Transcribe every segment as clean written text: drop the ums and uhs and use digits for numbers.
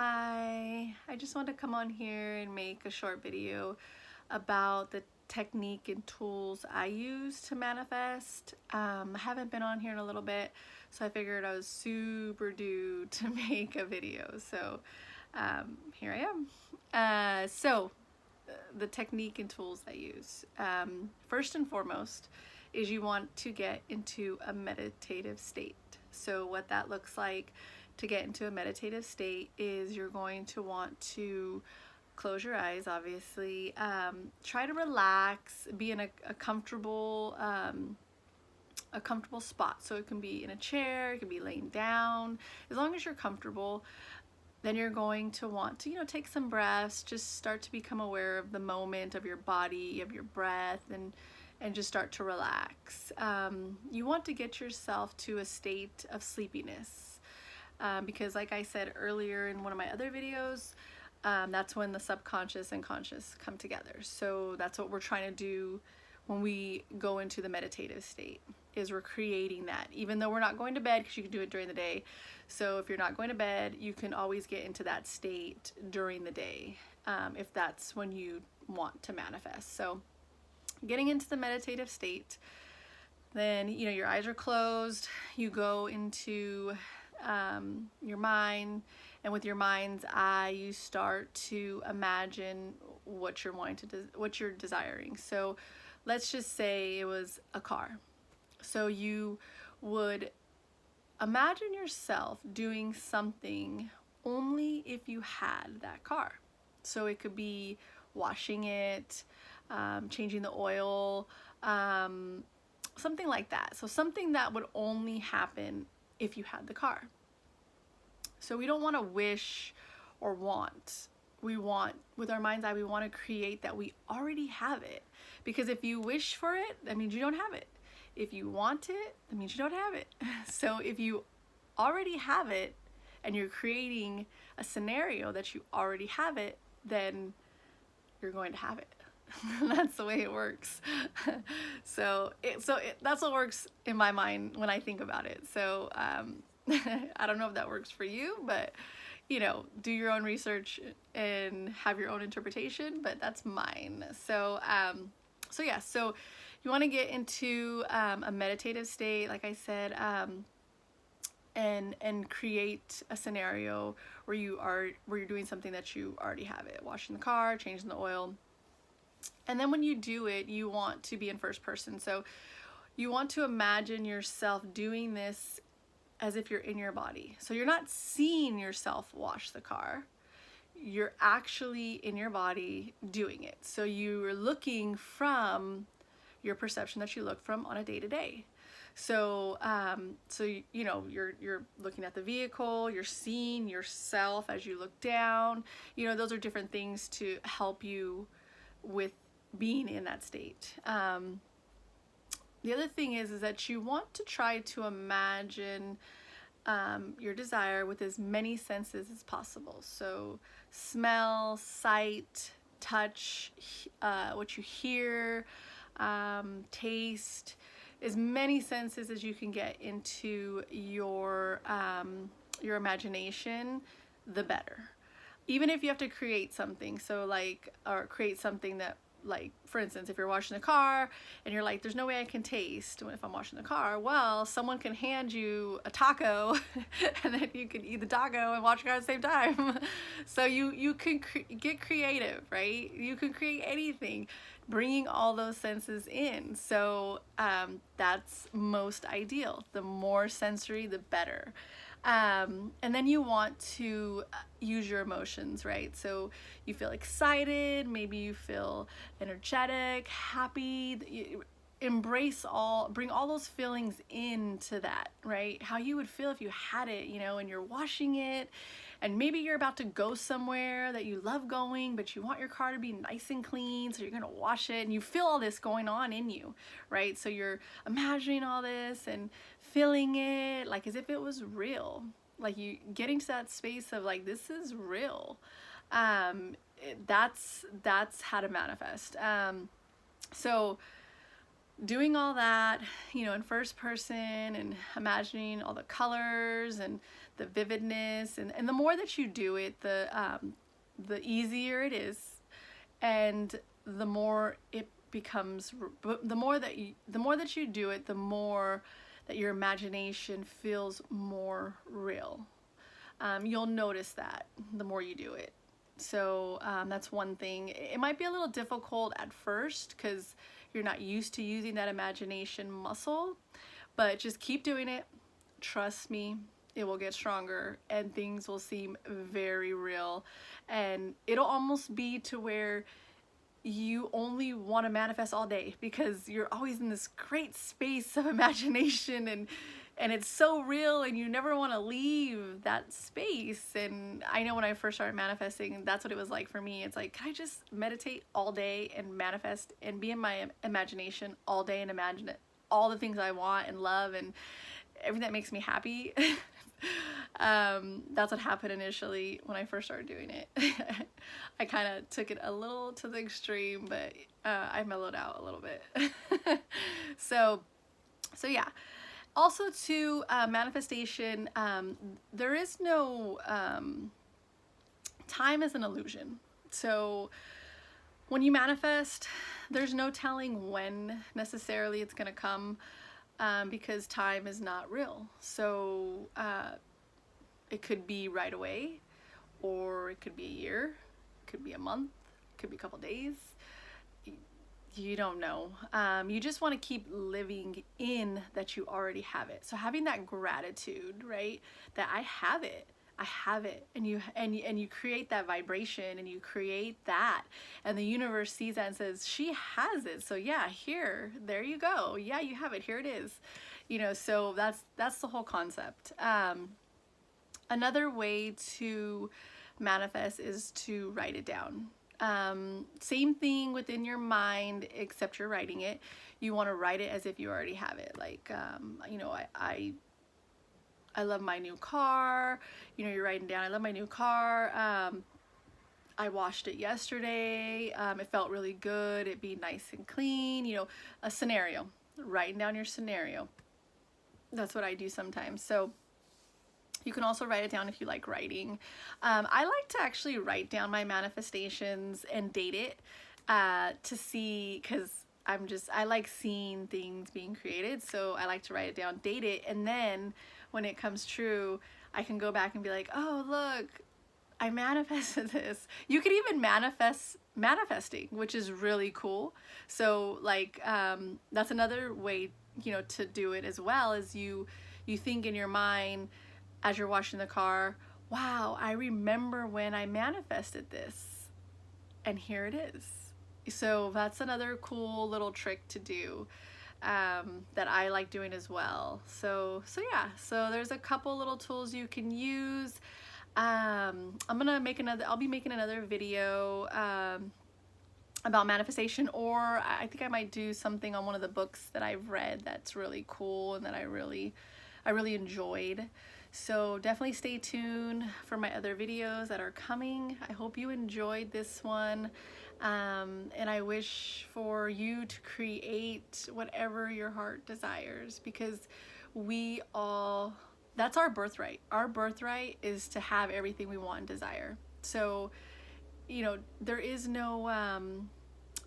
Hi, I just wanted to come on here and make a short video about the technique and tools I use to manifest. I haven't been on here in a little bit, so I figured I was super due to make a video. So here I am. The technique and tools I use. First and foremost is you want to get into a meditative state. So what that looks like to get into a meditative state is you're going to want to close your eyes, obviously. Try to relax, be in a comfortable spot. So it can be in a chair, it can be laying down. As long as you're comfortable, then you're going to want to, take some breaths, just start to become aware of the moment, of your body, of your breath, and just start to relax. You want to get yourself to a state of sleepiness. Because like I said earlier in one of my other videos, that's when the subconscious and conscious come together. So that's what we're trying to do when we go into the meditative state, is we're creating that, even though we're not going to bed, because you can do it during the day. So if you're not going to bed, you can always get into that state during the day, if that's when you want to manifest. So getting into the meditative state, then your eyes are closed, you go into your mind, and with your mind's eye you start to imagine what you're wanting to what you're desiring. So let's just say it was a car. So you would imagine yourself doing something only if you had that car. So it could be washing it, changing the oil, something like that. So something that would only happen if you had the car. So we don't want to wish or want. We want, with our mind's eye, we want to create that we already have it. Because if you wish for it, that means you don't have it. If you want it, that means you don't have it. So if you already have it and you're creating a scenario that you already have it, then you're going to have it. That's the way it works. That's what works in my mind when I think about it. So I don't know if that works for you, but do your own research and have your own interpretation, but that's mine. So you want to get into a meditative state, like I said, and create a scenario where you're doing something that you already have it, washing the car, changing the oil. And then when you do it, you want to be in first person. So you want to imagine yourself doing this as if you're in your body. So you're not seeing yourself wash the car. You're actually in your body doing it. So you're looking from your perception that you look from on a day-to-day. So you're looking at the vehicle, you're seeing yourself as you look down. Those are different things to help you with being in that state. The other thing is that you want to try to imagine your desire with as many senses as possible. So smell, sight, touch, what you hear, taste, as many senses as you can get into your imagination, the better. Even if you have to create something, or create something that, like, for instance, if you're washing the car and you're like, there's no way I can taste if I'm washing the car, well, someone can hand you a taco and then you can eat the taco and wash your car at the same time. So you can get creative, right? You can create anything, bringing all those senses in. So that's most ideal. The more sensory, the better. And then you want to use your emotions, right? So you feel excited, maybe you feel energetic, happy. Bring all those feelings into that, right? How you would feel if you had it, and you're washing it, and maybe you're about to go somewhere that you love going, but you want your car to be nice and clean, so you're gonna wash it, and you feel all this going on in you, right? So you're imagining all this and feeling it like as if it was real, like you getting to that space of like, this is real. That's how to manifest. So doing all that, in first person and imagining all the colors and the vividness, and the more that you do it, the easier it is, and the more it becomes, the more that you do it, the more that your imagination feels more real. You'll notice that the more you do it. So that's one thing. It might be a little difficult at first because you're not used to using that imagination muscle, but just keep doing it. Trust me, it will get stronger and things will seem very real, and it'll almost be to where you only want to manifest all day because you're always in this great space of imagination, and it's so real, and you never want to leave that space. And I know when I first started manifesting, that's what it was like for me. It's like, can I just meditate all day and manifest and be in my imagination all day and imagine it, all the things I want and love and everything that makes me happy? That's what happened initially when I first started doing it. I kind of took it a little to the extreme, but I mellowed out a little bit. So yeah. Also to manifestation, there is no, time is an illusion. So when you manifest, there's no telling when necessarily it's going to come, because time is not real. So it could be right away, or it could be a year, it could be a month, it could be a couple days. You don't know. You just want to keep living in that you already have it. So having that gratitude, right? That I have it, and you create that vibration, and you create that, and the universe sees that and says, she has it. So yeah, there you go. Yeah, you have it. Here it is. So that's the whole concept. Another way to manifest is to write it down. Same thing within your mind, except you're writing it. You want to write it as if you already have it. Like, I love my new car. You're writing down, I love my new car. I washed it yesterday. It felt really good. It'd be nice and clean. A scenario, writing down your scenario. That's what I do sometimes. So you can also write it down if you like writing. I like to actually write down my manifestations and date it to see, because I like seeing things being created. So I like to write it down, date it, and then when it comes true, I can go back and be like, oh, look, I manifested this. You could even manifesting, which is really cool. So like, that's another way, to do it as well, is you think in your mind, as you're washing the car, wow, I remember when I manifested this, and here it is. So that's another cool little trick to do, that I like doing as well. So yeah, so there's a couple little tools you can use. I'll be making another video about manifestation, or I think I might do something on one of the books that I've read that's really cool and that I really enjoyed. So definitely stay tuned for my other videos that are coming. I hope you enjoyed this one, and I wish for you to create whatever your heart desires, because that's our birthright. Our birthright is to have everything we want and desire. So there is no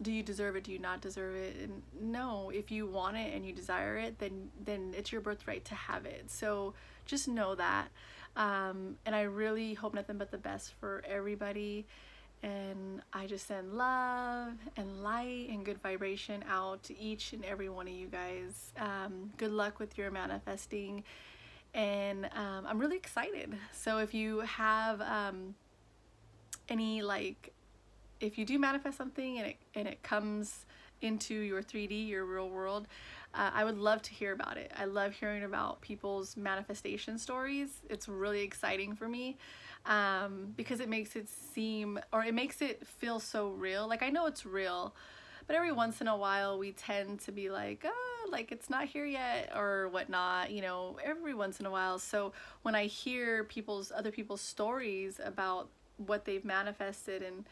do you deserve it, do you not deserve it? And no, if you want it and you desire it, then it's your birthright to have it. So just know that, and I really hope nothing but the best for everybody, and I just send love and light and good vibration out to each and every one of you guys. Good luck with your manifesting, and I'm really excited. So if you have if you do manifest something and it comes into your 3D, your real world, I would love to hear about it. I love hearing about people's manifestation stories. It's really exciting for me, because it makes it feel so real. Like, I know it's real, but every once in a while we tend to be like, like it's not here yet or whatnot, every once in a while. So when I hear other people's stories about what they've manifested and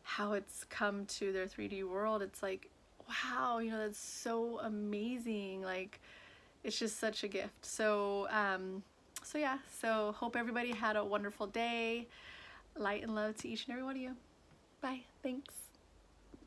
how it's come to their 3D world, it's like, wow, that's so amazing. Like, it's just such a gift. So So yeah, so hope everybody had a wonderful day. Light and love to each and every one of you. Bye. Thanks.